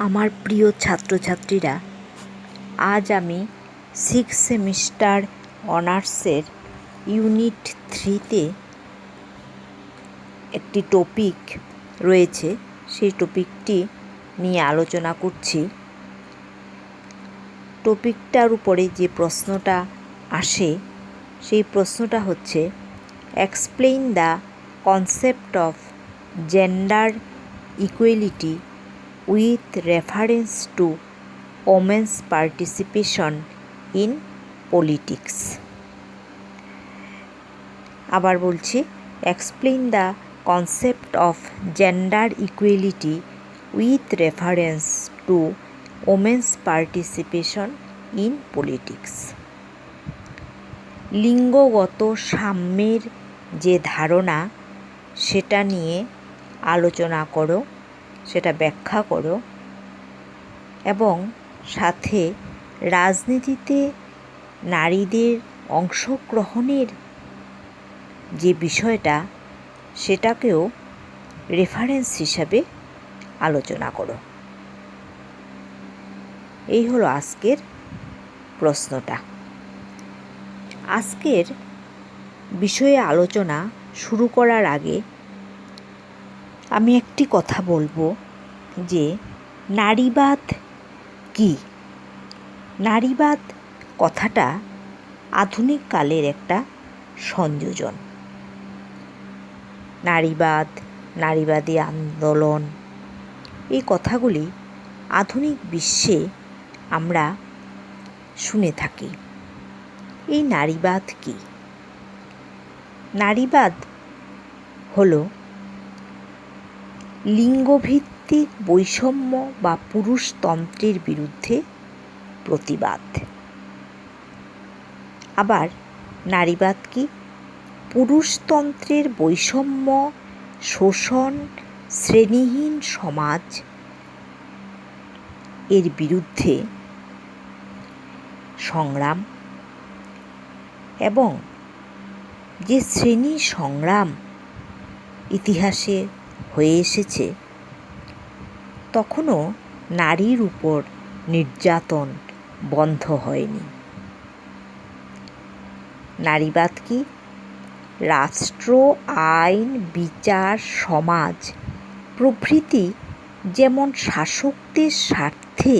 আমার প্রিয় ছাত্রছাত্রীরা, আজ আমি 6th সেমিস্টার অনার্সের ইউনিট 3তে একটি টপিক রয়েছে, সেই টপিকটি নিয়ে আলোচনা করছি। টপিকটার উপরে যে প্রশ্নটা আসে সেই প্রশ্নটা হচ্ছে, explain the concept of gender equality with reference to women's participation in politics. আবার বলছি, explain the concept of gender equality with reference to women's participation in politics. লিঙ্গগত সাম্যের যে ধারণা সেটা নিয়ে আলোচনা করো, সেটা ব্যাখ্যা করো এবং সাথে রাজনীতিতে নারীদের অংশগ্রহণের যে বিষয়টা সেটাকেও রেফারেন্স হিসাবে আলোচনা করো। এই হলো আজকের প্রশ্নটা। আজকের বিষয়ে আলোচনা শুরু করার আগে আমি একটি কথা বলবো যে নারীবাদ কী? নারীবাদ কথাটা আধুনিক কালের একটা সংযোজন। নারীবাদ, নারীবাদী আন্দোলন, এই কথাগুলি আধুনিক বিশ্বে আমরা শুনে থাকি। এই নারীবাদ কী? নারীবাদ হলো লিঙ্গভিত্তিক বৈষম্য বা পুরুষতন্ত্রের বিরুদ্ধে প্রতিবাদ। আবার নারীবাদ কি? পুরুষতন্ত্রের বৈষম্য, শোষণ, শ্রেণীহীন সমাজ এর বিরুদ্ধে সংগ্রাম এবং যে শ্রেণী সংগ্রাম ইতিহাসে হয়ে এসেছে, তখনও নারীর উপর নির্যাতন বন্ধ হয়নি। নারীবাদ কি? রাষ্ট্র, আইন, বিচার, সমাজ প্রভৃতি যেমন শাসকদের স্বার্থে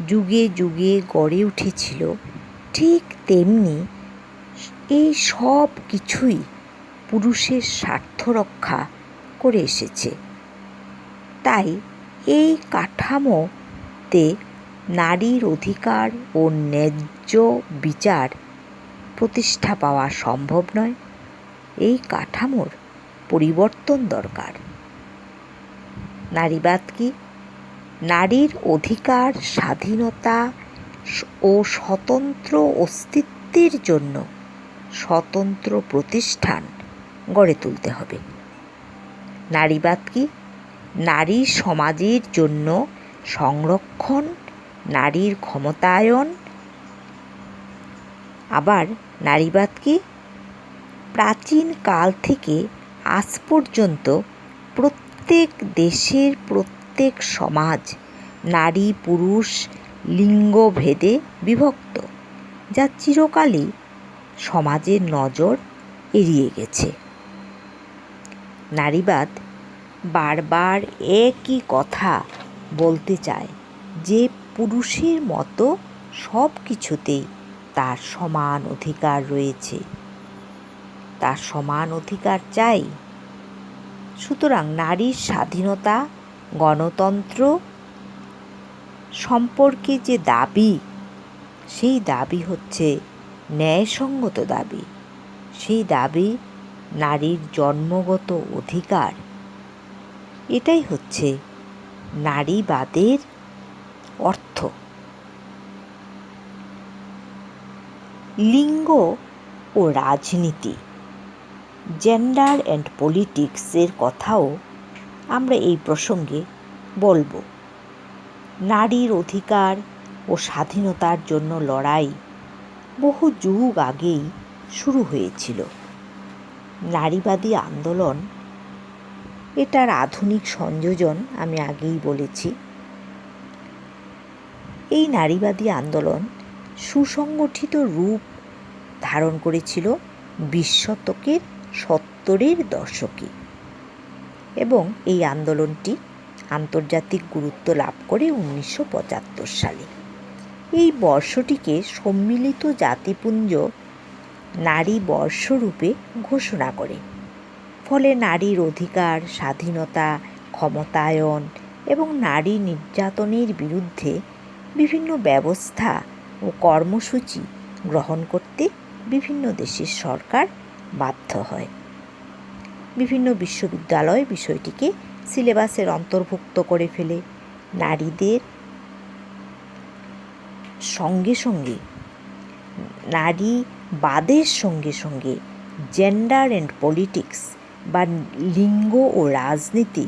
যুগে যুগে গড়ে উঠেছিল, ঠিক তেমনি এই সব কিছুই পুরুষের স্বার্থ রক্ষা করে এসেছে। তাই এই কাঠামোতে নারীর অধিকার ও ন্যায্য বিচার প্রতিষ্ঠা পাওয়া সম্ভব নয়। এই কাঠামোর পরিবর্তন দরকার। নারীবাদ কি? নারীর অধিকার, স্বাধীনতা ও স্বতন্ত্র অস্তিত্বের জন্য স্বতন্ত্র প্রতিষ্ঠান গড়ে তুলতে হবে। নারীবাদ কি? নারী সমাজের জন্য সংরক্ষণ, নারীর ক্ষমতায়ন। আবার নারীবাদ কি? প্রাচীন কাল থেকে আজ পর্যন্ত প্রত্যেক দেশের প্রত্যেক সমাজ নারী পুরুষ লিঙ্গভেদে বিভক্ত, যা চিরকালই সমাজের নজর এড়িয়ে গেছে। নারীবাদ বারবার একই কথা বলতে চায় যে পুরুষের মতো সব কিছুতেই তার সমান অধিকার রয়েছে, তার সমান অধিকার চাই। সুতরাং নারীর স্বাধীনতা, গণতন্ত্র সম্পর্কে যে দাবি, সেই দাবি হচ্ছে ন্যায়সঙ্গত দাবি। সেই দাবি নারীর জন্মগত অধিকার। এটাই হচ্ছে নারীবাদের অর্থ। লিঙ্গ ও রাজনীতি, জেন্ডার অ্যান্ড পলিটিক্সের কথাও আমরা এই প্রসঙ্গে বলবো। নারীর অধিকার ও স্বাধীনতার জন্য লড়াই বহু যুগ আগেই শুরু হয়েছিল। নারীবাদী আন্দোলন এটার আধুনিক সংযোজন, আমি আগেই বলেছি। এই নারীবাদী আন্দোলন সুসংগঠিত রূপ ধারণ করেছিল 20 শতকের 70-এর দশকে এবং এই আন্দোলনটি আন্তর্জাতিক গুরুত্ব লাভ করে 1975 সালে। এই বর্ষটিকে সম্মিলিত জাতিপুঞ্জ নারী বর্ষ রূপে ঘোষণা করে। ফলে নারীর অধিকার, স্বাধীনতা, ক্ষমতায়ন এবং নারী নির্যাতনের বিরুদ্ধে বিভিন্ন ব্যবস্থা ও কর্মসূচি গ্রহণ করতে বিভিন্ন দেশের সরকার বাধ্য হয়। বিভিন্ন বিশ্ববিদ্যালয় বিষয়টিকে সিলেবাসের অন্তর্ভুক্ত করে ফেলে। নারীদের সঙ্গে সঙ্গে নারীবাদের সঙ্গে সঙ্গে জেন্ডার অ্যান্ড পলিটিক্স বা লিঙ্গ ও রাজনীতি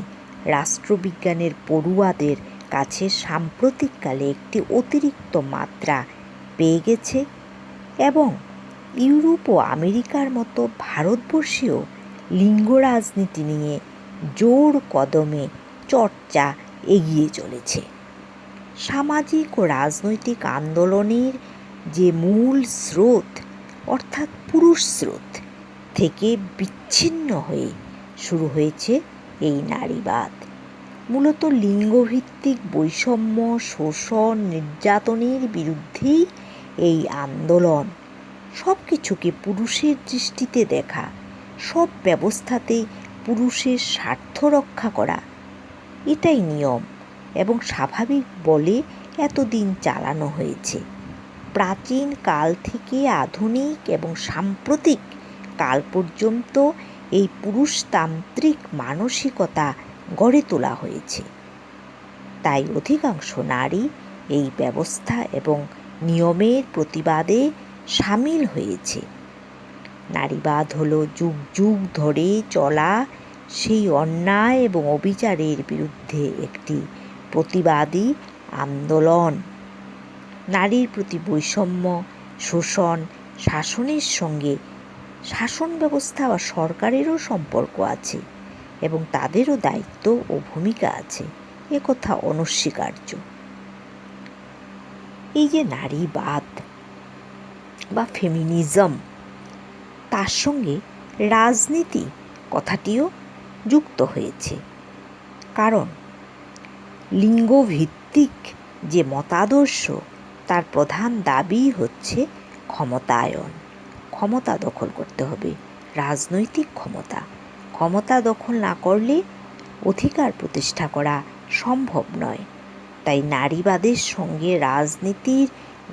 রাষ্ট্রবিজ্ঞানের পড়ুয়াদের কাছে সাম্প্রতিককালে একটি অতিরিক্ত মাত্রা পেয়ে গেছে এবং ইউরোপ ও আমেরিকার মতো ভারতবর্ষীয় লিঙ্গ রাজনীতি নিয়ে জোর কদমে চর্চা এগিয়ে চলেছে। সামাজিক ও রাজনৈতিক আন্দোলনের যে মূল স্রোত অর্থাৎ পুরুষ স্রোত থেকে বিচ্ছিন্ন হয়ে শুরু হয়েছে এই নারীবাদ। মূলত লিঙ্গভিত্তিক বৈষম্য, শোষণ, নির্যাতনের বিরুদ্ধেই এই আন্দোলন। সব কিছুকে পুরুষের দৃষ্টিতে দেখা, সব ব্যবস্থাতে পুরুষের স্বার্থ রক্ষা করা, এটাই নিয়ম এবং স্বাভাবিক বলে এতদিন চালানো হয়েছে। প্রাচীন কাল থেকে আধুনিক এবং সাম্প্রতিক কাল পর্যন্ত এই পুরুষতান্ত্রিক মানসিকতা গড়ে তোলা হয়েছে। তাই অধিকাংশ নারী এই ব্যবস্থা এবং নিয়মের প্রতিবাদে সামিল হয়েছে। নারীবাদ হলো যুগ যুগ ধরে চলা সেই অন্যায় এবং অবিচারের বিরুদ্ধে একটি প্রতিবাদী আন্দোলন। নারীর প্রতি বৈষম্য, শোষণ, শাসনের সঙ্গে শাসন ব্যবস্থা বা সরকারেরও সম্পর্ক আছে এবং তাদেরও দায়িত্ব ও ভূমিকা আছে, একথা অনস্বীকার্য। এই যে নারীবাদ বা ফেমিনিজম, তার সঙ্গে রাজনীতি কথাটিও যুক্ত হয়েছে। কারণ লিঙ্গভিত্তিক যে মতাদর্শ তার প্রধান দাবি হচ্ছে ক্ষমতায়ন। ক্ষমতা দখল করতে হবে, রাজনৈতিক ক্ষমতা। ক্ষমতা দখল না করলে অধিকার প্রতিষ্ঠা করা সম্ভব নয়। তাই নারীবাদের সঙ্গে রাজনীতির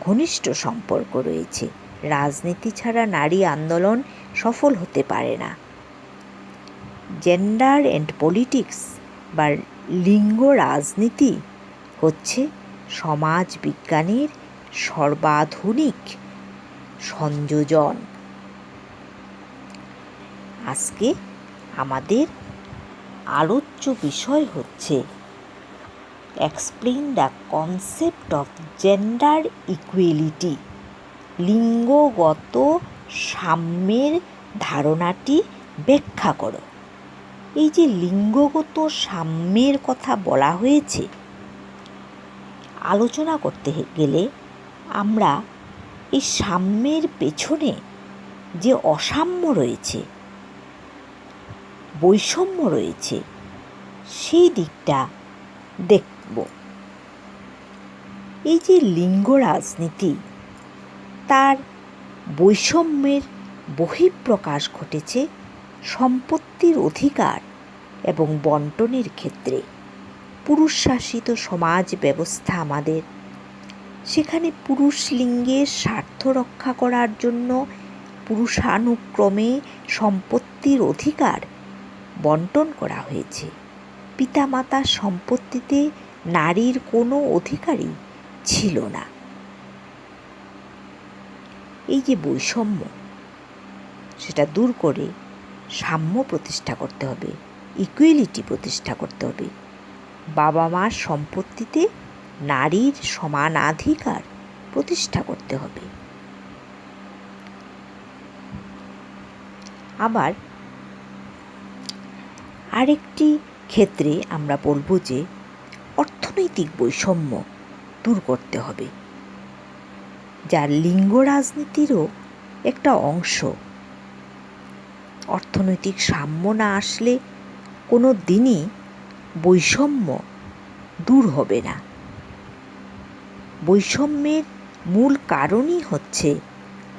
ঘনিষ্ঠ সম্পর্ক রয়েছে। রাজনীতি ছাড়া নারী আন্দোলন সফল হতে পারে না। জেন্ডার অ্যান্ড পলিটিক্স বা লিঙ্গ রাজনীতি হচ্ছে সমাজ বিজ্ঞানের সর্বাধুনিক সংযোজন। আজকে আমাদের আলোচ্য বিষয় হচ্ছে explain the concept of gender equality. লিঙ্গগত সাম্যের ধারণাটি ব্যাখ্যা করো। এই যে লিঙ্গগত সাম্যের কথা বলা হয়েছে, আলোচনা করতে গেলে আমরা এই সাম্যের পেছনে যে অসাম্য রয়েছে, বৈষম্য রয়েছে, সেই দিকটা দেখব। এই যে লিঙ্গ রাজনীতি, তার বৈষম্যের বহিঃপ্রকাশ ঘটেছে সম্পত্তির অধিকার এবং বন্টনের ক্ষেত্রে। পুরুষ শাসিত সমাজ ব্যবস্থা আমাদের, সেখানে পুরুষ লিঙ্গের স্বার্থ রক্ষা করার জন্য পুরুষানুক্রমে সম্পত্তির অধিকার বন্টন করা হয়েছে। পিতামাতার সম্পত্তিতে নারীর কোনো অধিকারই ছিল না। এই যে বৈষম্য, সেটা দূর করে সাম্য প্রতিষ্ঠা করতে হবে, ইকুয়ালিটি প্রতিষ্ঠা করতে হবে। বাবা মার সম্পত্তিতে নারীর সমানাধিকার প্রতিষ্ঠা করতে হবে। আবার আরেকটি ক্ষেত্রে আমরা বলবো যে অর্থনৈতিক বৈষম্য দূর করতে হবে, যা লিঙ্গ রাজনীতিরও একটা অংশ। অর্থনৈতিক সাম্য না আসলে কোনো দিনই বৈষম্য দূর হবে না। বৈষম্যের মূল কারণই হচ্ছে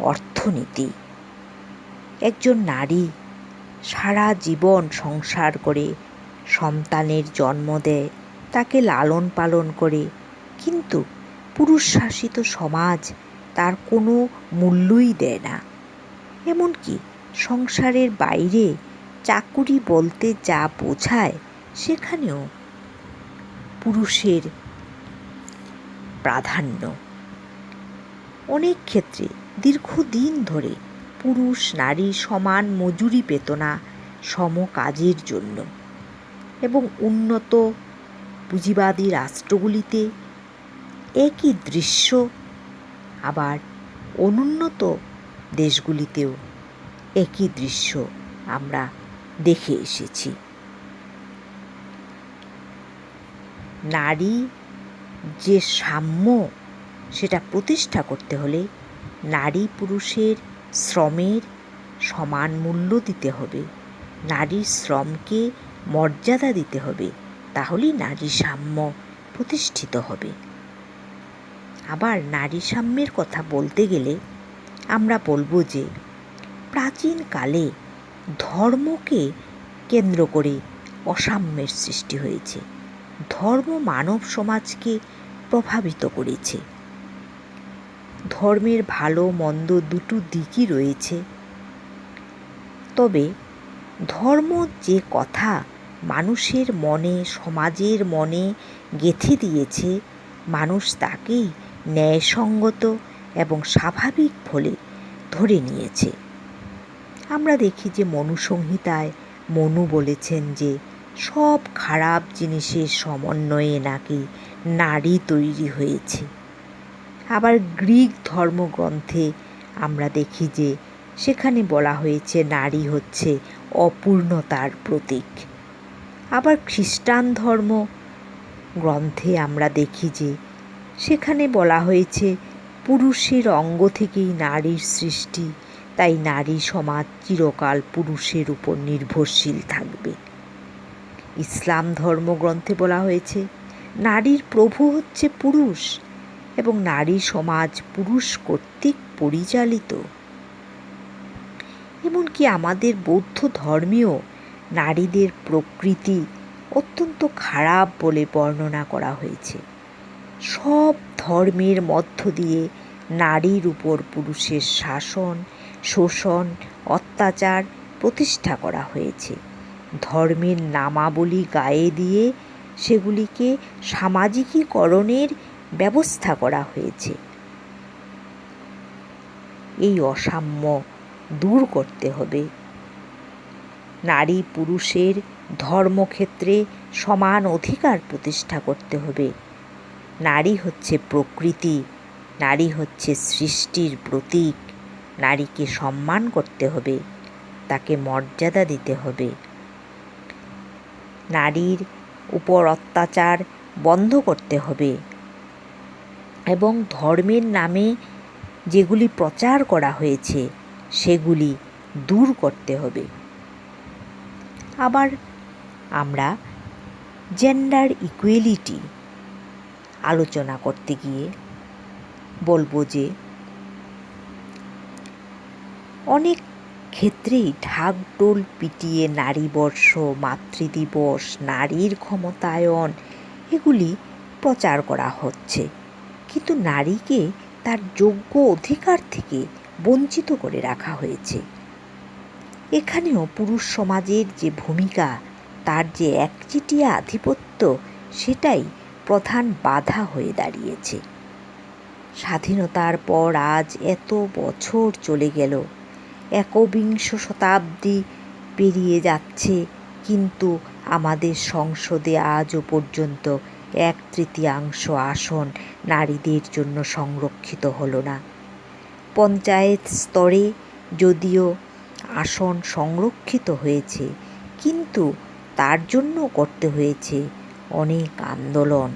অর্থনীতি। একজন নারী সারা জীবন সংসার করে সন্তানের জন্ম দেয়, তাকে লালন পালন করে, কিন্তু পুরুষ শাসিত সমাজ তার কোনো মূল্যই দেয় না। এমনকি সংসারের বাইরে চাকুরি বলতে যা বোঝায় সেখানেও পুরুষের প্রাধান্য। অনেক ক্ষেত্রে দীর্ঘদিন ধরে পুরুষ নারী সমান মজুরি পেত না সম কাজের জন্য, এবং উন্নত পুঁজিবাদী রাষ্ট্রগুলিতে একই দৃশ্য আবার অনুন্নত দেশগুলিতেও একই দৃশ্য আমরা দেখে এসেছি। নারী যে সাম্য সেটা প্রতিষ্ঠা করতে হলে নারী পুরুষের শ্রমের সমান মূল্য দিতে হবে, নারীর শ্রমকে মর্যাদা দিতে হবে, তাহলেই নারী সাম্য প্রতিষ্ঠিত হবে। আবার নারী সাম্যের কথা বলতে গেলে আমরা বলবো যে প্রাচীনকালে ধর্মকে কেন্দ্র করে অসাম্যের সৃষ্টি হয়েছে। ধর্ম মানব সমাজকে প্রভাবিত করেছে। ধর্মের ভালো মন্দ দুটো দিকই রয়েছে, তবে ধর্ম যে কথা মানুষের মনে, সমাজের মনে গেঁথে দিয়েছে, মানুষ তাকেই ন্যায়সঙ্গত এবং স্বাভাবিক বলে ধরে নিয়েছে। আমরা দেখি যে মনুসংহিতায় মনু বলেছেন যে সব খারাপ জিনিসের সমন্বয়ে নাকি নারী তৈরি হয়েছে। আবার গ্রিক ধর্মগ্রন্থে আমরা দেখি যে সেখানে বলা হয়েছে নারী হচ্ছে অপূর্ণতার প্রতীক। আবার খ্রিস্টান ধর্ম গ্রন্থে আমরা দেখি যে সেখানে বলা হয়েছে পুরুষের অঙ্গ থেকেই নারীর সৃষ্টি, তাই নারী সমাজ চিরকাল পুরুষের উপর নির্ভরশীল থাকবে। ইসলাম ধর্মগ্রন্থে বলা হয়েছে নারীর প্রভু হচ্ছে পুরুষ এবং নারী সমাজ পুরুষ কর্তৃক পরিচালিত। এমনকি আমাদের বৌদ্ধ ধর্মেও নারীদের প্রকৃতি অত্যন্ত খারাপ বলে বর্ণনা করা হয়েছে। সব ধর্মের মধ্য দিয়ে নারীর উপর পুরুষের শাসন, শোষণ, অত্যাচার প্রতিষ্ঠা করা হয়েছে। ধর্মের নামাবলী গায়ে দিয়ে সেগুলিকে সামাজিকীকরণের ব্যবস্থা করা হয়েছে। এই অসাম্য দূর করতে হবে। নারী পুরুষের ধর্মক্ষেত্রে সমান অধিকার প্রতিষ্ঠা করতে হবে। নারী হচ্ছে প্রকৃতি, নারী হচ্ছে সৃষ্টির প্রতীক। নারীকে সম্মান করতে হবে, তাকে মর্যাদা দিতে হবে। নারীর উপর অত্যাচার বন্ধ করতে হবে এবং ধর্মের নামে যেগুলি প্রচার করা হয়েছে সেগুলি দূর করতে হবে। আবার আমরা জেন্ডার ইকুয়ালিটি আলোচনা করতে গিয়ে বলবো যে অনেক ক্ষেত্রেই ঢাকঢোল পিটিয়ে নারীবর্ষ, মাতৃদিবস, নারীর ক্ষমতায়ন এগুলি প্রচার করা হচ্ছে, কিন্তু নারীকে তার যোগ্য অধিকার থেকে বঞ্চিত করে রাখা হয়েছে। এখানেও পুরুষ সমাজের যে ভূমিকা, তার যে একচেটিয়া আধিপত্য, সেটাই প্রধান বাধা হয়ে দাঁড়িয়েছে। স্বাধীনতার পর আজ এত বছর চলে গেল, একবিংশ শতাব্দী পেরিয়ে যাচ্ছে, কিন্তু আমাদের সংসদে আজও পর্যন্ত 1/3 আসন নারীদের জন্য সংরক্ষিত হলো না। পঞ্চায়েত স্তরে যদিও আসন সংরক্ষিত হয়েছে, কিন্তু তার জন্য করতে হয়েছে অনেক আন্দোলন।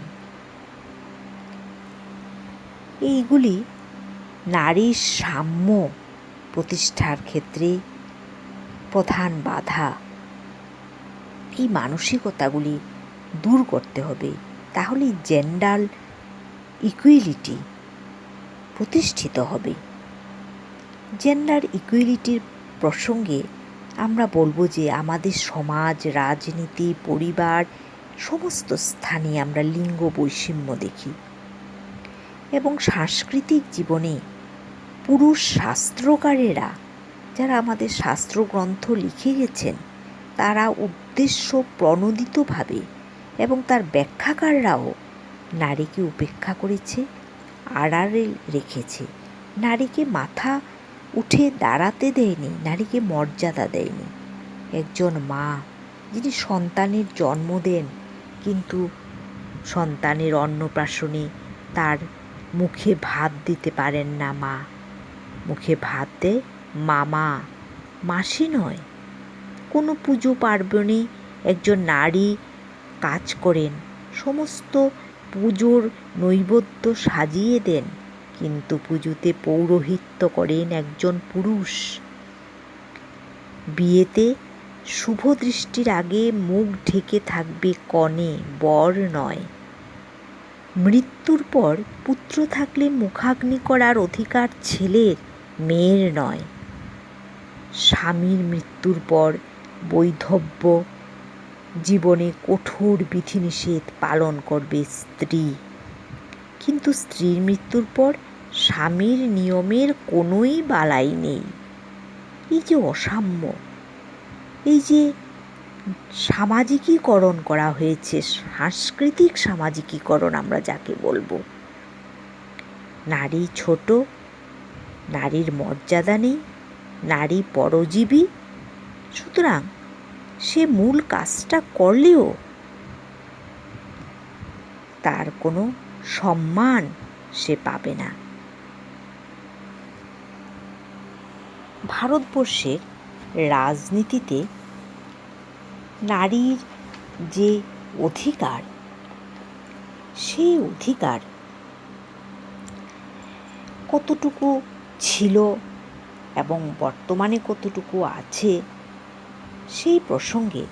এইগুলি নারীর সাম্য প্রতিষ্ঠার ক্ষেত্রে প্রধান বাধা। এই মানসিকতাগুলি দূর করতে হবে, তাহলেই জেন্ডার ইকুয়ালিটি প্রতিষ্ঠিত হবে। জেন্ডার ইকুয়ালিটির প্রসঙ্গে আমরা বলবো যে আমাদের সমাজ, রাজনীতি, পরিবার সমস্ত স্থানে আমরা লিঙ্গ বৈষম্য দেখি এবং সাংস্কৃতিক জীবনে পুরুষ শাস্ত্রকারেরা যারা আমাদের শাস্ত্রগ্রন্থ লিখে গেছেন তারা উদ্দেশ্য প্রণোদিতভাবে এবং তার ব্যাখ্যাকাররাও নারীকে উপেক্ষা করেছে, আড়ালে রেখেছে। নারীকে মাথা উঠে দাঁড়াতে দেয়নি, নারীকে মর্যাদা দেয়নি। একজন মা যিনি সন্তানের জন্ম দেন কিন্তু সন্তানের অন্নপ্রাশনে তার মুখে ভাত দিতে পারেন না, মা মুখে ভাত দেয় মামা, মাসি নয়। কোনো পুজো পার্বণে একজন নারী কাজ করেন, সমস্ত পুজোর নৈবেদ্য সাজিয়ে দেন, কিন্তু পুজোতে পৌরোহিত্য করেন একজন পুরুষ। বিয়েতে শুভ দৃষ্টির আগে মুখ ঢেকে থাকবে কনে, বর নয়। মৃত্যুর পর পুত্র থাকলে মুখাগ্নি করার অধিকার ছেলের, মেয়ের নয়। স্বামীর মৃত্যুর পর বৈধব্য জীবনে কঠোর বিধিনিষেধ পালন করবে স্ত্রী, কিন্তু স্ত্রীর মৃত্যুর পর স্বামীর নিয়মের কোনোই বালাই নেই। এই যে অসাম্য, এই যে সামাজিকীকরণ করা হয়েছে, সাংস্কৃতিক সামাজিকীকরণ আমরা যাকে বলবো, নারী ছোট, নারীর মর্যাদা নেই, নারী পরজীবী, সুতরাং সে মূল কাজটা করলেও তার কোনো সম্মান সে পাবে না। ভারতবর্ষের রাজনীতিতে নারীর যে অধিকার, সেই অধিকার কতটুকু ছিল এবং বর্তমানে কতটুকু আছে, সেই প্রসঙ্গে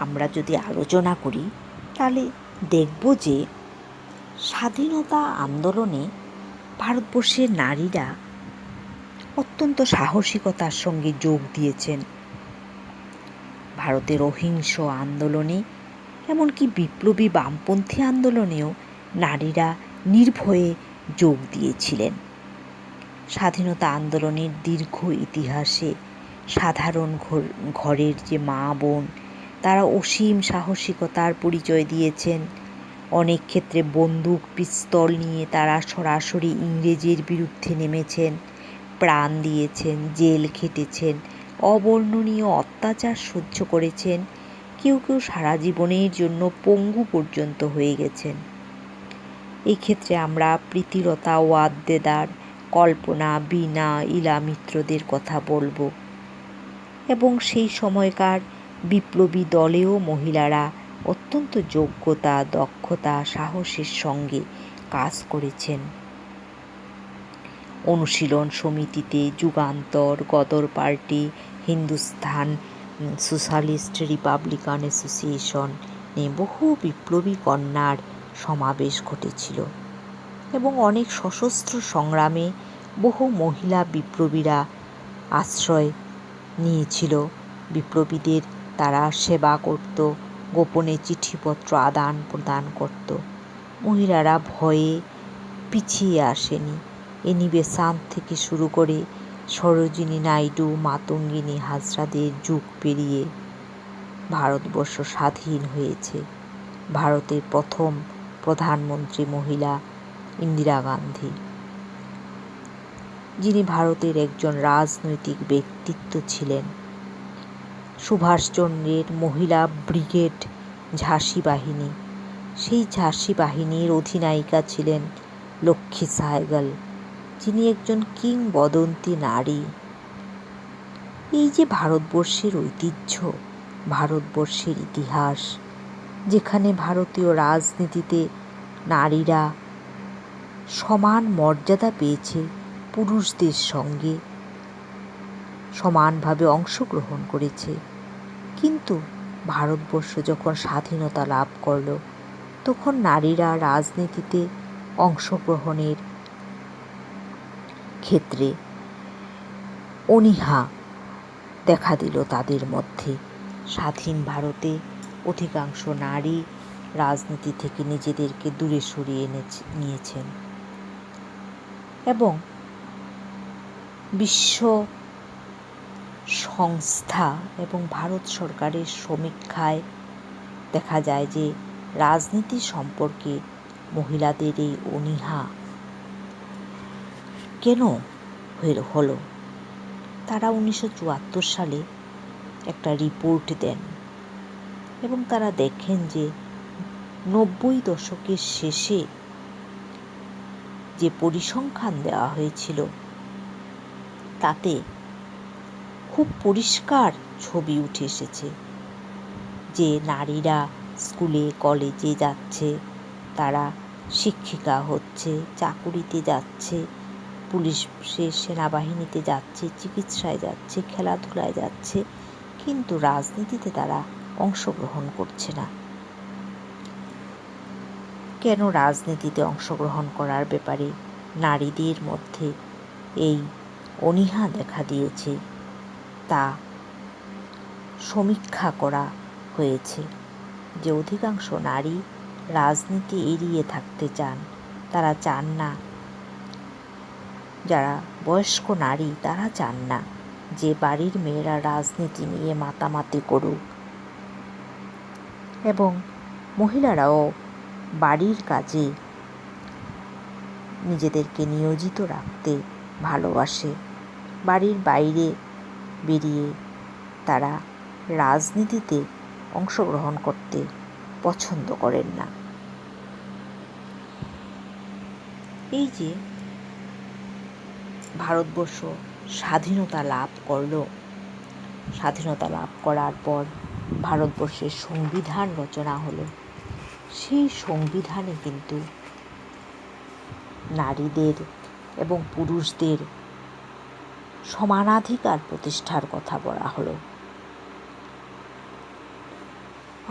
আমরা যদি আলোচনা করি তাহলে দেখব যে স্বাধীনতা আন্দোলনে ভারতবর্ষের নারীরা অত্যন্ত সাহসিকতার সঙ্গে যোগ দিয়েছেন। ভারতের অহিংস আন্দোলনে, এমনকি বিপ্লবী বামপন্থী আন্দোলনেও নারীরা নির্ভয়ে যোগ দিয়েছিলেন। স্বাধীনতা আন্দোলনের দীর্ঘ ইতিহাসে সাধারণ ঘরের যে মা বোন তারা অসীম সাহসিকতার পরিচয় দিয়েছেন। অনেক ক্ষেত্রে বন্দুক পিস্তল নিয়ে তারা সরাসরি ইংরেজের বিরুদ্ধে নেমেছেন, প্রাণ দিয়েছেন, জেল খেটেছেন, অবর্ণনীয় অত্যাচার সহ্য করেছেন, কেউ কেউ সারা জীবনের জন্য পঙ্গু পর্যন্ত হয়ে গেছেন। এই ক্ষেত্রে আমরা প্রীতিলতা ওয়াদ্দেদার, কল্পনা, বীণা, ইলা মিত্রদের কথা বলবো। এবং সেই সময়কার বিপ্লবী দলেও মহিলারা অত্যন্ত যোগ্যতা, দক্ষতা, সাহসের সঙ্গে কাজ করেছেন। অনুশীলন সমিতিতে Jugantar, Ghadar Party, Hindustan Socialist Republican Association বহু বিপ্লবী কন্যার সমাবেশ ঘটেছিল এবং অনেক সশস্ত্র সংগ্রামে বহু মহিলা বিপ্লবীরা আশ্রয় নিয়েছিল। বিপ্লবীদের তারা সেবা করত, গোপনে চিঠিপত্র আদান প্রদান করত। মহিলারা ভয়ে পিছিয়ে আসেনি। এনি বেসান্ত থেকে শুরু করে সরোজিনী নাইডু, মাতঙ্গিনী হাজরাদের যুগ পেরিয়ে ভারতবর্ষ স্বাধীন হয়েছে। ভারতের প্রথম প্রধানমন্ত্রী মহিলা ইন্দিরা গান্ধী, যিনি ভারতের একজন রাজনৈতিক ব্যক্তিত্ব ছিলেন। সুভাষচন্দ্রের মহিলা ব্রিগেড ঝাঁসি বাহিনী, সেই ঝাঁসি বাহিনীর অধিনায়িকা ছিলেন লক্ষ্মী সাহগল, যিনি একজন কিংবদন্তি নারী। এই যে ভারতবর্ষের ঐতিহ্য, ভারতবর্ষের ইতিহাস, যেখানে ভারতীয় রাজনীতিতে নারীরা সমান মর্যাদা পেয়েছে পুরুষদের সঙ্গে, সমানভাবে অংশগ্রহণ করেছে। কিন্তু ভারতবর্ষ যখন স্বাধীনতা লাভ করল, তখন নারীরা রাজনীতিতে অংশগ্রহণের ক্ষেত্রে অনীহা দেখা দিল তাদের মধ্যে। স্বাধীন ভারতে অধিকাংশ নারী রাজনীতি থেকে নিজেদেরকে দূরে সরিয়ে নিয়েছেন এবং বিশ্ব সংস্থা এবং ভারত সরকারের সমীক্ষায় দেখা যায় যে রাজনীতি সম্পর্কে মহিলাদের এই অনীহা কেন হলো। তারা 1974 সালে একটা রিপোর্ট দেন এবং তারা দেখেন যে 90 দশকের শেষে যে পরিসংখ্যান দেওয়া হয়েছিল তাতে খুব পরিষ্কার ছবি উঠে এসেছে যে নারীরা স্কুলে কলেজে যাচ্ছে, তারা শিক্ষিকা হচ্ছে, চাকুরিতে যাচ্ছে, পুলিশের সেনাবাহিনীতে যাচ্ছে, চিকিৎসায় যাচ্ছে, খেলাধুলায় যাচ্ছে, কিন্তু রাজনীতিতে তারা অংশগ্রহণ করছে না। কেন রাজনীতিতে অংশগ্রহণ করার ব্যাপারে নারীদের মধ্যে এই অনীহা দেখা দিয়েছে তা সমীক্ষা করা হয়েছে যে অধিকাংশ নারী রাজনীতি এড়িয়ে থাকতে চান। তারা চান না, যারা বয়স্ক নারী তারা চান না যে বাড়ির মেয়েরা রাজনীতি নিয়ে মাতামাতি করুক, এবং মহিলারাও বাড়ির কাজে নিজেদেরকে নিয়োজিত রাখতে ভালোবাসে। বাড়ির বাইরে বেরিয়ে তারা রাজনীতিতে অংশগ্রহণ করতে পছন্দ করেন না। এই যে ভারতবর্ষ স্বাধীনতা লাভ করল, স্বাধীনতা লাভ করার পর ভারতবর্ষের সংবিধান রচনা হলো। সেই সংবিধানে কিন্তু নারীদের এবং পুরুষদের সমানাধিকার প্রতিষ্ঠার কথা বলা হলো।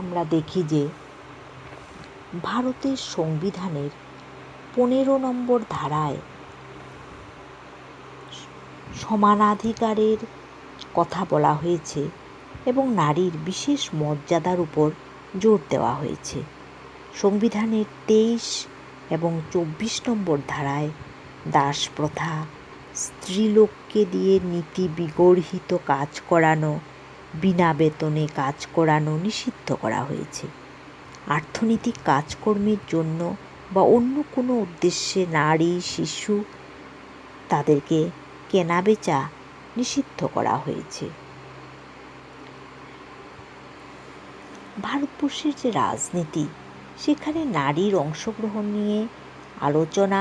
আমরা দেখি যে ভারতের সংবিধানের 15 নম্বর ধারায় সমানাধিকারের কথা বলা হয়েছে এবং নারীর বিশেষ মর্যাদার উপর জোর দেওয়া হয়েছে। সংবিধানের 23 এবং 24 নম্বর ধারায় দাস প্রথা, স্ত্রীলোককে দিয়ে নীতি বিগর্হিত কাজ করানো, বিনা বেতনে কাজ করানো নিষিদ্ধ করা হয়েছে। অর্থনৈতিক কাজকর্মের জন্য বা অন্য কোনো উদ্দেশ্যে নারী, শিশু তাদেরকে কেনাবেচা নিষিদ্ধ করা হয়েছে। ভারতবর্ষের যে রাজনীতি, সেখানে নারীর অংশগ্রহণ নিয়ে আলোচনা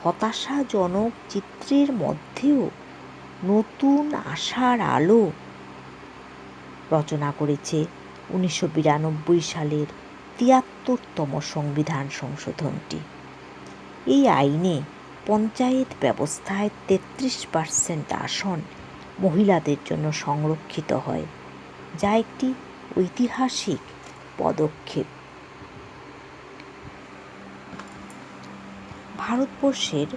হতাশাজনক চিত্রের মধ্যেও নতুন আশার আলো রচনা করেছে 1992 সালের 73তম সংবিধান সংশোধনটি। এই আইনে পঞ্চায়েত ব্যবস্থায় 33% আসন মহিলাদের জন্য সংরক্ষিত হয়, যা একটি ঐতিহাসিক পদক্ষেপ। ভারতবর্ষের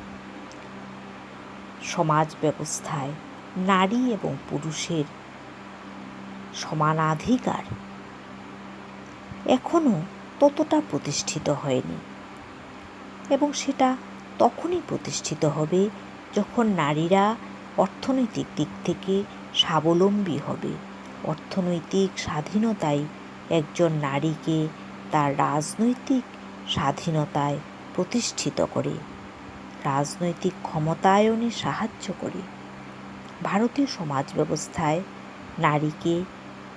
সমাজ ব্যবস্থায় নারী এবং পুরুষের সমানাধিকার এখনও ততটা প্রতিষ্ঠিত হয়নি এবং সেটা তখনই প্রতিষ্ঠিত হবে যখন নারীরা অর্থনৈতিক দিক থেকে স্বাবলম্বী হবে। অর্থনৈতিক স্বাধীনতাই একজন নারীকে তার রাজনৈতিক স্বাধীনতায় প্রতিষ্ঠিত করে, রাজনৈতিক ক্ষমতায়নে সাহায্য করে। ভারতীয় সমাজ ব্যবস্থায় নারীকে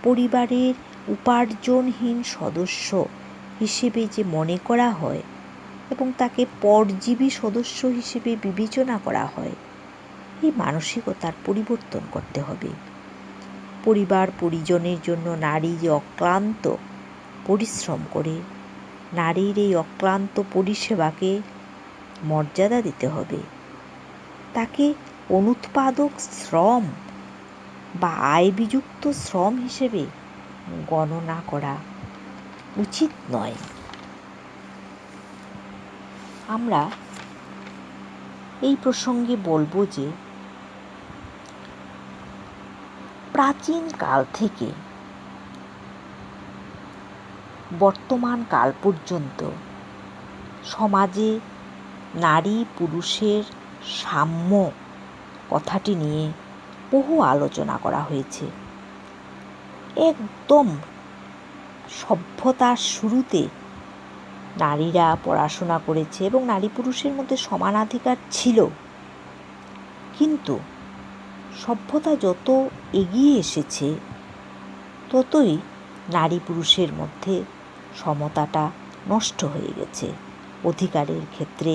পরিবারের উপার্জনহীন সদস্য হিসেবে যে মনে করা হয় এবং তাকে পরজীবী সদস্য হিসেবে বিবেচনা করা হয়, এই মানসিকতার পরিবর্তন করতে হবে। পরিবার পরিজনের জন্য নারী যে অক্লান্ত পরিশ্রম করে, নারীর এই অক্লান্ত পরিষেবাকে মর্যাদা দিতে হবে। তাকে অনুৎপাদক শ্রম বা আয় বিযুক্ত শ্রম হিসেবে গণনা করা উচিত নয়। আমরা এই প্রসঙ্গে বলবো যে প্রাচীন কাল থেকে বর্তমান কাল পর্যন্ত সমাজে নারী পুরুষের সাম্য কথাটি নিয়ে বহু আলোচনা করা হয়েছে। একদম সভ্যতার শুরুতে নারীরা পড়াশোনা করেছে এবং নারী পুরুষের মধ্যে সমানাধিকার ছিল। কিন্তু সভ্যতা যত এগিয়ে এসেছে ততই নারী পুরুষের মধ্যে সমতাটা নষ্ট হয়ে গেছে, অধিকারের ক্ষেত্রে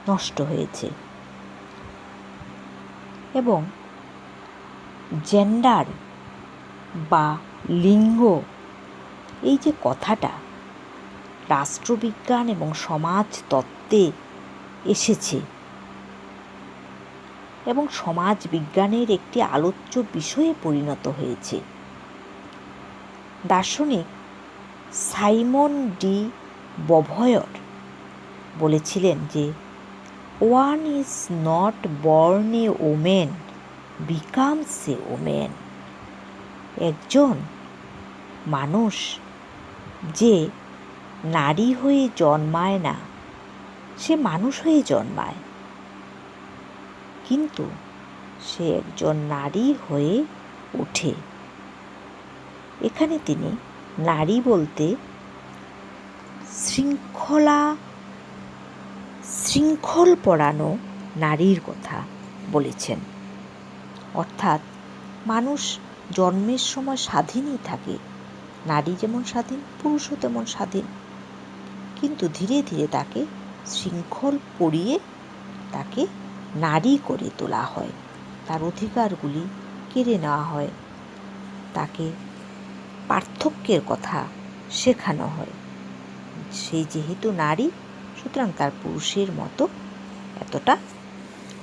নষ্ট হয়েছে। এবং জেন্ডার বা লিঙ্গ এই যে কথাটা রাষ্ট্রবিজ্ঞান এবং সমাজ তত্ত্বে এসেছে এবং সমাজ বিজ্ঞানের একটি আলোচ্য বিষয়ে পরিণত হয়েছে। দার্শনিক সাইমন ডি বভয়র বলেছিলেন যে one is not born A women becomes a women. একজন মানুষ যে নারী হয়ে জন্মায় না, সে মানুষ হয়ে জন্মায়, কিন্তু সে একজন নারী হয়ে ওঠে। এখানে তিনি নারী বলতে শৃঙ্খল পরানো নারীর কথা বলেছেন। অর্থাৎ মানুষ জন্মের সময় স্বাধীনই থাকে, নারী যেমন স্বাধীন পুরুষও তেমন স্বাধীন, কিন্তু ধীরে ধীরে তাকে শৃঙ্খল পরিয়ে তাকে নারী করে তোলা হয়, তার অধিকারগুলি কেড়ে নেওয়া হয়, তাকে পার্থক্যের কথা শেখানো হয়। সে যেহেতু নারী, সুতরাং তার পুরুষের মতো এতটা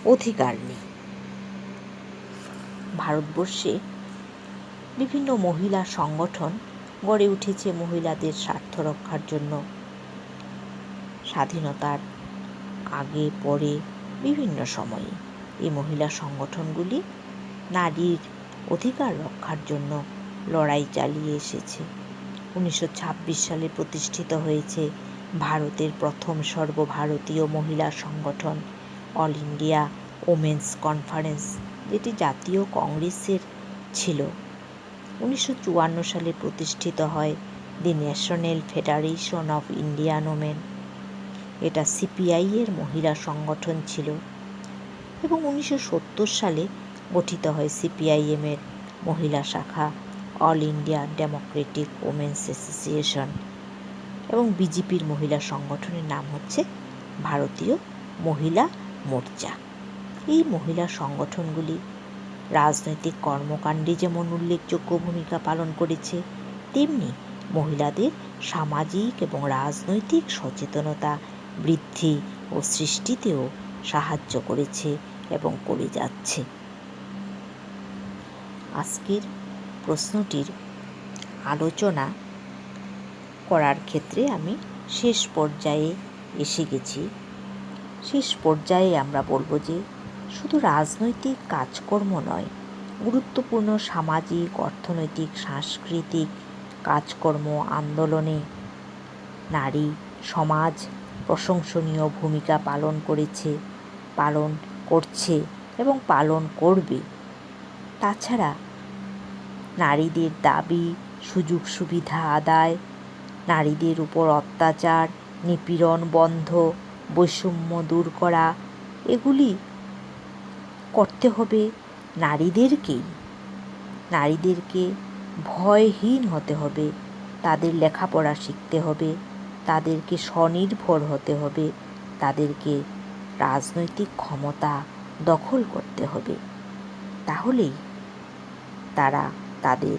অধিকার নেই। ভারতবর্ষে বিভিন্ন মহিলা সংগঠন গড়ে উঠেছে মহিলাদের স্বার্থ রক্ষার জন্য। স্বাধীনতার আগে পরে বিভিন্ন সময়ে এই মহিলা সংগঠনগুলি নারীর অধিকার রক্ষার জন্য লড়াই চালিয়ে এসেছে। 1926 সালে প্রতিষ্ঠিত হয়েছে ভারতের প্রথম সর্বভারতীয় মহিলা সংগঠন অল ইন্ডিয়া ওমেন্স কনফারেন্স, যেটি জাতীয় কংগ্রেসের ছিল। 1954 সালে প্রতিষ্ঠিত হয় the national federation of Indian women. এটা সিপিআই এর মহিলা সংগঠন ছিল এবং 1970 সালে গঠিত হয় সিপিআইএম এর মহিলা শাখা all India Democratic women's association, এবং বিজেপির মহিলা সংগঠনের নাম হচ্ছে ভারতীয় মহিলা মোর্চা। এই মহিলা সংগঠনগুলি রাজনৈতিক কর্মকাণ্ডে যেমন উল্লেখযোগ্য ভূমিকা পালন করেছে, তেমনি মহিলাদের সামাজিক এবং রাজনৈতিক সচেতনতা বৃদ্ধি ও সৃষ্টিতেও সাহায্য করেছে এবং করে যাচ্ছে। আজকের প্রশ্নটির আলোচনা করার ক্ষেত্রে আমি শেষ পর্যায়ে এসে গেছি। শেষ পর্যায়ে আমরা বলবো যে শুধু রাজনৈতিক কাজকর্ম নয়, গুরুত্বপূর্ণ সামাজিক, অর্থনৈতিক, সাংস্কৃতিক কাজকর্ম আন্দোলনে নারী সমাজ প্রশংসনীয় ভূমিকা পালন করেছে, পালন করছে এবং পালন করবে। তাছাড়া নারীদের দাবি, সুযোগ সুবিধা আদায়, নারীদের উপর অত্যাচার, নিপীড়ন বন্ধ, বৈষম্য দূর করা, এগুলি করতে হবে নারীদেরকেই। নারীদেরকে ভয়হীন হতে হবে, তাদের লেখাপড়া শিখতে হবে, তাদেরকে স্বনির্ভর হতে হবে, তাদেরকে রাজনৈতিক ক্ষমতা দখল করতে হবে। তাহলেই তারা তাদের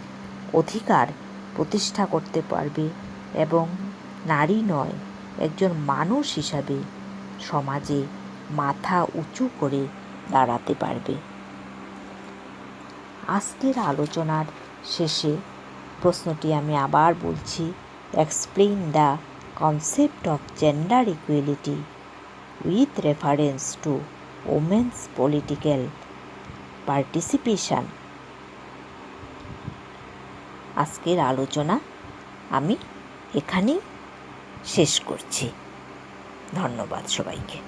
অধিকার প্রতিষ্ঠা করতে পারবে এবং নারী নয়, একজন মানুষ হিসাবে সমাজে মাথা উঁচু করে দাঁড়াতে পারবে। আজকের আলোচনার শেষে প্রশ্নটি আমি আবার বলছি, explain the concept of gender equality with reference to women's political participation. আজকের আলোচনা আমি এখানেই শেষ করছি। ধন্যবাদ সবাইকে।